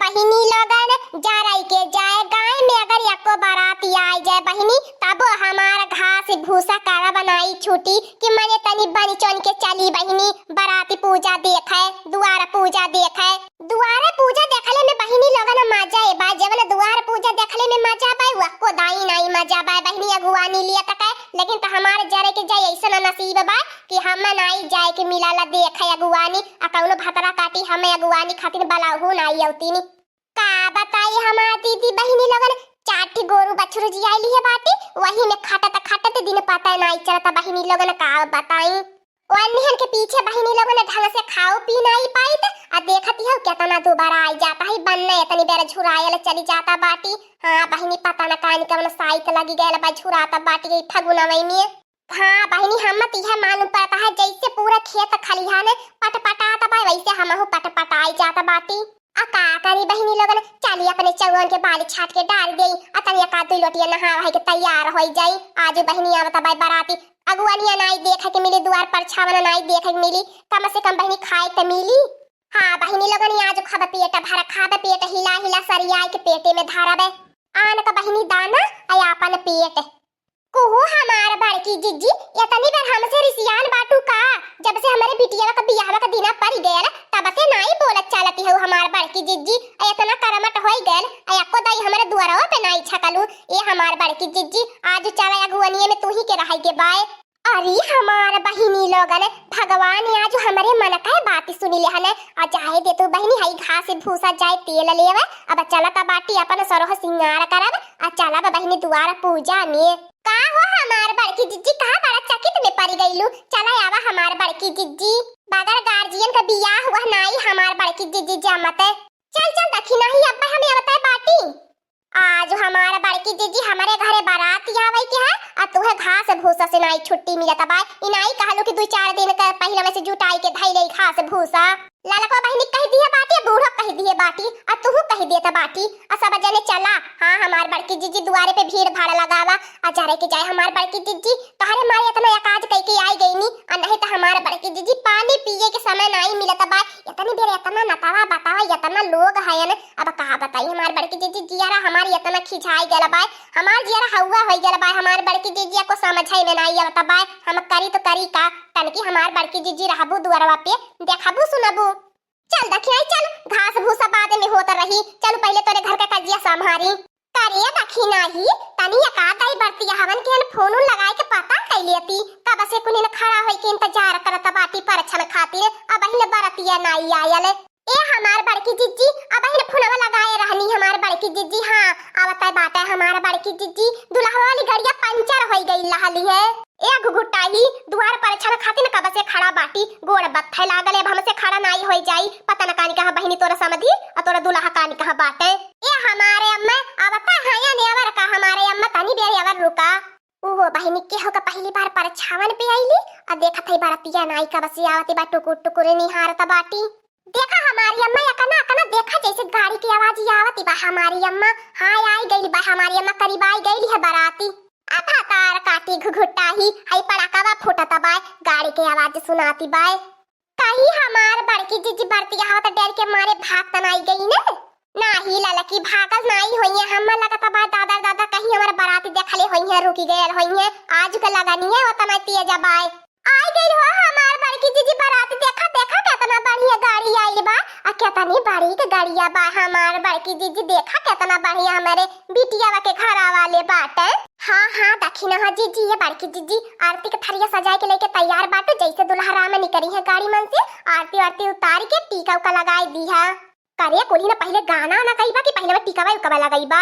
बहिनी लोगन जा रही के जाए गाय में अगर एको बाराती आ जाए बहिनी तब हमारा घास भूसा कारा बनाई छूटी कि मने तनी बनी चोन के चली बहिनी बाराती पूजा देखे दुआर पूजा देखे दुआर पूजा देखले में बहिनी लोगन मजा ए बा जवन दुआर पूजा देखले में मजा बा वको दाई नहीं मजा बा बहिनी अगुवानी लिया तक लेकिन त हमारे जरे के जाए ऐसा नसीब बा कि हम नहीं जाए के मिलाला देखे अगुवानी आ कौनो भतरा काटी हमें अगुवानी खातिर बलाहू नहीं औतीनी का बताई हमार दीदी बहिनी लोगन चाटी गोरू बछरू जियाली है बाटी वही में खाटत दिन पता नहीं चलता बहिनी लोगन का बताई वन्हन के पीछे बहिनी लोगन ढंग से खाओ पी नहीं पाई आ देखती हो कितना दोबारा आई जाता है बनने इतनी बेर झुरायल चली जाता बाटी हां बहिनी पता न कान कवन साइट लगी गयल बा झुराता बाटी फगुनवई में हाँ बहिनी हम तीहा मालूम पड़ता है जैसे पूरा खेत खलिहान पटपटाता बा वैसे हमहु पटपटाई जाता बाटी आ का करी बहिनी लोगन चली अपने चौवन के बाल छाट के डाल देई आ तनिया का दुई लोटिया नहा है के तैयार हो जाई आज बहिनी आवता बाई बाराती अगुवानिया नहीं देखे के मिली द्वार पर छावना नहीं देखे के मिली कम से कम बहिनी खाए तो मिली हाँ बहिनी लोगन आज खाबा पेट भरा खाबा पेट हिला हिला सरियाई के पेटे में धारबे आन का बहिनी दाना आ अपन पेट कोहो हमार बड़की जिज्जी इतनी बार हमसे रिसियान बाटू का जब से हमारे बिटिया का बियाह का दिन पड़ गया तब से नहीं बोलत चलती है हमार बड़की जिज्जी इतना करमट हो गल एको दाई हमारे दुआरवा पे नहीं छकलू ये हमार बड़की जिज्जी आज चला अगुवनिए में तू ही के रही के बाय अरे हमार बहिनी लोगन भगवान आज हमारे मन का बात सुनी ले हने आ चाहे दे तू बहिनी हई घास भूसा जाए तेल लेवे अब चला ता बाटी अपन सरह सिंगार करब आ चला बहिनी दुआर पूजा में का हो हमार बड़की जिज्जी कहां बड़ा चकित में पड़ गईलू चला आवा हमार बड़की जिज्जी बगैर गार्जियन का बियाह हुआ नहीं हमार बड़की जिज्जी जमत चल चल देखी नहीं अब्बा हमें आवता है बाटी आज हमारा बड़की जिज्जी हमारे घरे बारात आवे के है आ तुहे घास भूसा से नहीं छुट्टी मिलत बा इनाई कहलू कि 2-4 दिन का पहले में से जुटाई के धइले घास भूसा लालको बहिनी कह दिए बाटी बूढ़ो कह दिए बाटी आ तू कह दिए त बाटी आ सब जने चला हां हमार बड़की जिज्जी दुआरे पे भीड़ भाड़ लगावा आ जारे के जाए हमार बड़की जिज्जी तहरे मारे इतना अकाज कह के आई गईनी आ नहीं त हमार बड़की जिज्जी पानी पिए के समय नहीं मिलत बा इतनी देर इतना नतावा बतावा इतना लोग हयन अब कहा बताई हमार बड़की जिज्जी जियारा हमार इतना खिंचाई गेल बा हमार जियारा हवा हो गेल बा हमार बड़की जिज्जी को समझाई में नहीं आवत बा हम करी तो करी का तनकी हमार बड़की जिज्जी रहबू दुआरवा पे देखबू सुनबू चल देखिए चल घास भूसा बाद में होता रही चल पहले तोरे घर का कजिया संभारी करे देखी नहीं तनी एकादाई बरती हवन के फोन लगाए के पता कर लेती तब से कुनी न खड़ा होई के इंतजार करत बाटी पर छन खातिर अब ही बरतिया नहीं आयल ए हमार बड़की जिज्जी अब ही फोनवा लगाए रहनी हमार बड़की जिज्जी हां आवता बाटा हमार बड़की जिज्जी दुल्हा वाली गाड़िया पंचर हो गई लहली है ए घुघुटाई द्वार पर छन खातिर कब से खड़ा बाटी गोड़ बत्थे लागले अब हमसे खड़ा नहीं होई जाई पता न कानी कहा बहिनी तोरा समधी आ तोरा दुल्हा कानी कहा बाटे ए हमारे अम्मा आवता हाया नेवर का हमारे अम्मा तनी बेरी अवर रुका ओहो बहिनी के हो का पहली बार पर छावन पे आईली आ देखत है बारतिया नाई का बस आवती बा टुकुर निहारत बाटी देखा हमारी अम्मा यकना कना देखा जैसे गाड़ी की आवाज आवती बा हमारी अम्मा हाय आई गई बा हमारी अम्मा करीब आई गई है बाराती आता तार काटी घुघुटा ही हई पड़ाका फुटता बाय गाड़ी के आवाज सुनाती बाय कहीं हमार बड़की जिज्जी बरती आवत डर के मारे भाग तनाई गई ने नाही ललकी भागल नहीं होई है हम लगता बा दादा दादा कहीं हमार बाराती देखले होई है रुकी गयल होई है आज का लगानी है ओतना तेज बाय आई गई हो हमार बड़की जिज्जी बाराती देखा देखा कितना बढ़िया गाड़ी आई बा आ कितनी बड़ी के गाड़िया बा हमार बड़की जिज्जी देखा कितना बढ़िया हमारे बिटिया के घर वाले बाटे हाँ हाँ दक्षिणा हाँ जिज्जी ये बड़की जिज्जी आरती के थरिया सजाए के लेके तैयार बाटो जैसे दुल्हा राम निकली है गाड़ी मन से आरती आरती उतार के टीका उका लगाई दी है करे कोली ना पहले गाना ना कही बा कि पहले टीका उका लगाई बा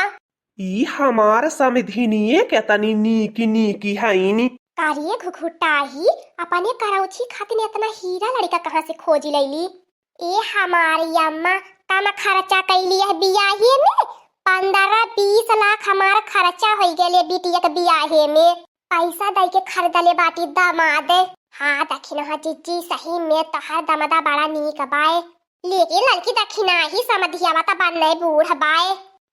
ई हमार समधिनिए कितनी नीकी नीकी हईनी कारिये घुघुटाही अपने करौची खातिर इतना हीरा लड़का कहाँ से खोज लैली ए हमारी अम्मा कम खर्चा कैली है बियाहे में 15-20 लाख हमारा खर्चा हो गए बिटिया के बियाहे में पैसा दे के खरीदले बाटी दामाद हाँ दक्षिणा हाँ जिज्जी सही में तोहर दमदा बड़ा नीक बाय लेकिन लड़की दक्षिणा ही समधियावा त बनने बूढ़ बाय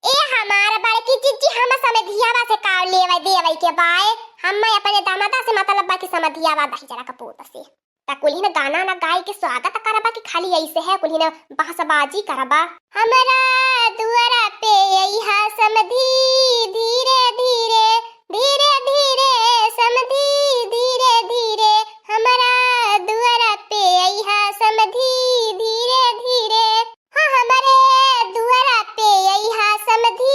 ए हमार बड़की जिज्जी हम समधियावा से का लेवे देवे के बाय हम अपने दामादा से मतलब बाकी समधियावा दही जरा कपूत से ता कुली ने गाना ना गाय के स्वागत करबा कि खाली ऐसे है कुली ने बांसबाजी करबा। हमरा दुआरा पे अइहा समधी धीरे धीरे धीरे धीरे समधी धीरे धीरे हमरा दुआरा पे अइहा समधी धीरे धीरे। हाँ हमारे दुआरा पे अइहा समधी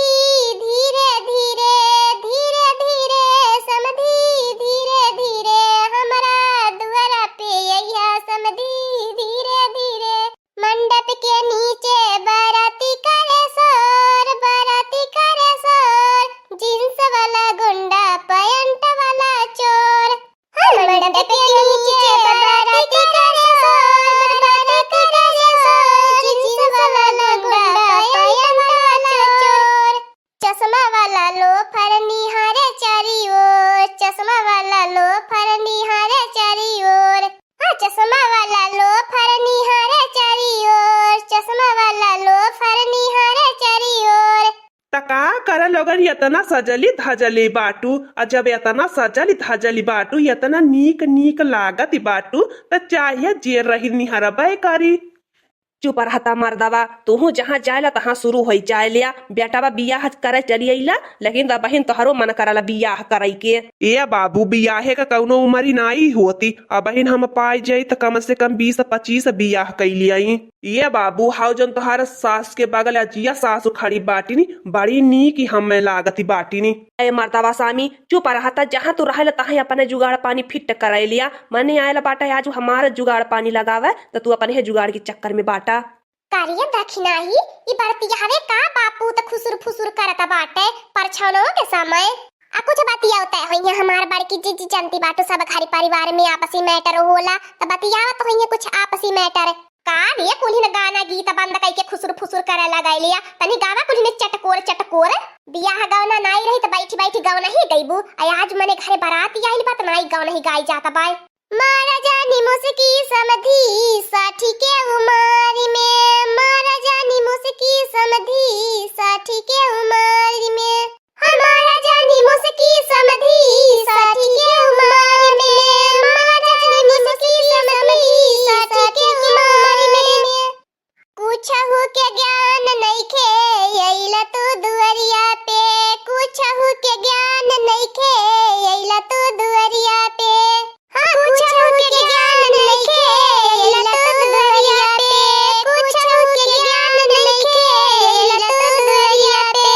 धीरे धीरे धीरे धीरे समधी धीरे धीरे हमरा दुआरा पे अइहा समधी धीरे धीरे। मंडप के नीचे बाराती करे शोर जींस वाला गुंडा पैंट वाला चोर। मंडप के नीचे बाराती करे शोर जींस वाला गुंडा पैंट वाला चोर। चश्मा वाला लोफर निहारे चारी ओर चश्मा वाला लोफर निहारे चारी ओर। हाँ चश्मा वाला लोफर निहारे चारी ओर चश्मा वाला लोफर निहारे चारी ओर। तका कर लोगन यतना सजली धजली बाटू और जब यतना सजली धजली बाटू यतना नीक नीक लागत बाटू त चाहिए जे रही निहरबे करी। चुप रहता मर्दवा तू जहाँ जायला तहाँ शुरू हो जाए लिया बेटावा बियाह करे चली अइला लेकिन बहिन तोहरो मन करला बियाह करे के। ए बाबू बियाहे का कौनो उमरी नाई होती अब बहिन हम पाई जाई त कम से कम 20-25 बियाह कैली आई। ये बाबू हाउ जन तोहार सास के बगल अजिया सासु खड़ी बाटिनी बड़ी नीक हमें लागती बाटिनी। ए मर्दवा सामी चुप रहता जहाँ तू रहला तहाँ अपने जुगाड़ पानी फिट करे लिया मने आयला बाटा आज हमारा जुगाड़ पानी लगावे तो तू अपने जुगाड़ के चक्कर में बाटा कारिया दखिनाही ई बरतियावे का बापू त खुसुर फुसुर करता बाटे परछनो के समय आ कुछ बतिया होता है होइया हमार बड़की जीजी जानती बाटू सब घर परिवार में आपसी मैटर होला त बतियावा तो होइया कुछ आपसी मैटर का रे कुली ने गाना गीत बंद कई के खुसुर फुसुर करे लगाई लिया तनी गावा कुली ने चटकोर चटकोर बियाह गावना नाई रही त बैठी बैठी गावना ही गईबू आज मने घरे बारात आइल बात नाई गावना ही गाई जाता बाय। मारा जानी मुस्की समधी साठी के उमारी में मारा जानी मुस्की समधी साठी के उमारी में हमारा जानी मुस्की समधी साठी के उमारी में मारा जानी मुस्की समधी साठी के उमारी में। कुछ हो के ज्ञान नइखे अइला तू दुआरिया पे कुछ हो के ज्ञान नइखे अइला तू दुआरिया पे। हाँ कुछ हो के ज्ञान नइखे अइला तू दुआरिया पे कुछ हो के ज्ञान नइखे अइला तू दुआरिया पे।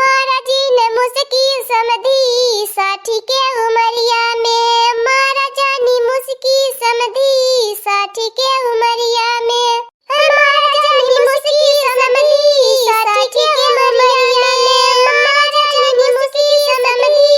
मारा जी ने मुस्की समधी साठी के उमरिया में मारा जानी मुस्की समधी साठी के उमरिया में हमारा जानी मुस्की समधी साठी के उमरिया में मारा जानी मुस्की समधी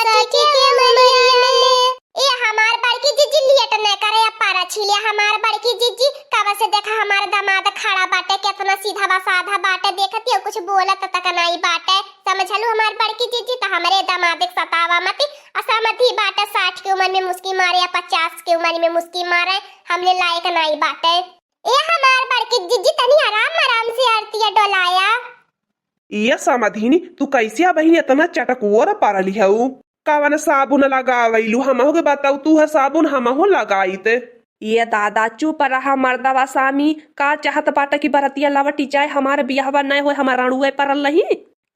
साठी के उमरिया में। ए हमार बड़की जीजी लियट न करे पारा छिले हमार बड़की जीजी कावा से देखा हमार दामाद खड़ा बाटे कितना सीधा बा साधा बाटे देखती हो कुछ बोलत तक नहीं बाटे समझलू हमार बड़की जीजी त हमरे दामाद के सतावा मती असमती बाटे 60 की उम्र में मुस्की मारे या 50 की उम्र में मुस्की मारे हमने लायक नहीं बाटे। ए हमार बड़की जीजी तनी आराम आराम से आरतिया डोलाया। ये समधिनी तू कैसे बहिनी इतना चटकोर पारली हऊ कवन साबुन लगावैलू हमहू के बताऊ तू है साबुन हमहू लगाईते। ये दादा चुप रहा मर्दवा सामी का चाहत बाटा की बरतिया लवटी जाए हमारे बियाहवा नहीं हो हमारा रणुए परल नहीं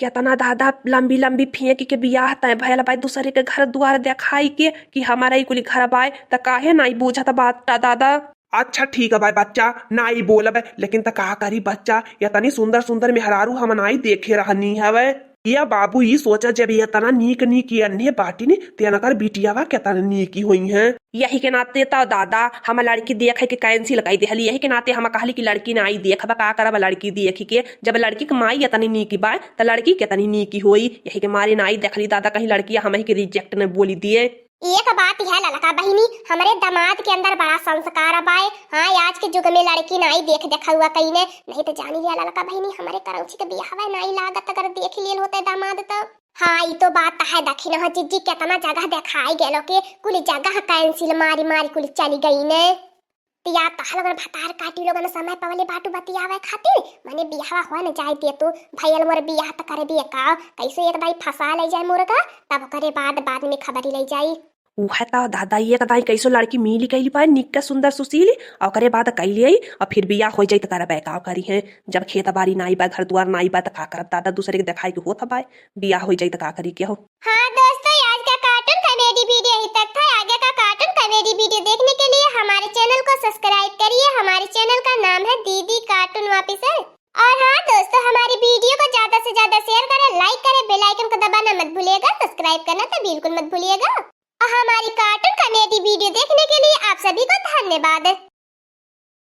केतना दादा लंबी लंबी फेंक के बियाह तय भयल भाई दूसरे के घर द्वार देखाई के कि हमारा ही कुली घर बाय त काहे नहीं बूझत बात दादा। अच्छा ठीक है भाई बच्चा नाई बोलब लेकिन त का करी बच्चा या तनी सुंदर सुंदर मेहरारू हम नाई देखे रहनी हवे या बाबू ये सोचा जब ये तना नीक नीक अन्य बाटी ने तेना कर बिटियावा केतना नीकी हुई है यही के नाते तो दादा हम लड़की देखे के कैंसिल लगाई देहली यही के नाते हम कहली कि लड़की ना आई देखबा का करब लड़की देखी के जब लड़की के माई इतनी नीकी बा त लड़की केतनी नीकी होई यही के मारी नाई देखली दादा कहीं लड़की हम ही के रिजेक्ट ने बोली दिए। एक बात है ललका बहिनी हमारे दामाद के अंदर बड़ा संस्कार बाए। हाँ आज के युग में लड़की नाई देख देखा हुआ कहीं ने नहीं तो जानी लिया ललका बहिनी हमारे करौची के बियाह नाई लागत अगर देख लिए होते दामाद तो। हाँ ये तो बात है दखी न जीजी केतना जगह देखाई गेलो के कुल जगह कैंसिल मारी मारी कुल चली गई ने तिया तहल अगर भतार काटी लोगन समय पवले बाटू बतियावे खातिर माने बियाह हुआ न जाए ते तो भैयल मोर बियाह त करे बिया का कैसे एक भाई फसा ले जाए मोर का तब करे बाद में खबरी ले जाई। उहे ता दादा ये कदाई कैसो लड़की मिली कैली पाए निक सुंदर सुशीली और करे बाद कैली आई और फिर बिया हो जाई त कर बैकाव करी है जब खेत बाड़ी नाई बा घर द्वार नाई बा त का करब दादा दूसरे के दिखाई के होत बाय बिया हो जाई त का करी के हो। हाँ दोस्तों, आज का कार्टून कॉमेडी वीडियो यही तक था। आगे का कार्टून कॉमेडी वीडियो देखने के लिए हमारे चैनल को सब्सक्राइब करिए। हमारे चैनल का नाम है दीदी कार्टून ऑफिसर। और हाँ दोस्तों, हमारी वीडियो को ज्यादा से ज्यादा शेयर करें, लाइक करें, बेल आइकन को दबाना मत भूलिएगा, सब्सक्राइब करना तो बिल्कुल मत भूलिएगा। और हमारी कार्टून कॉमेडी वीडियो देखने के लिए आप सभी को धन्यवाद।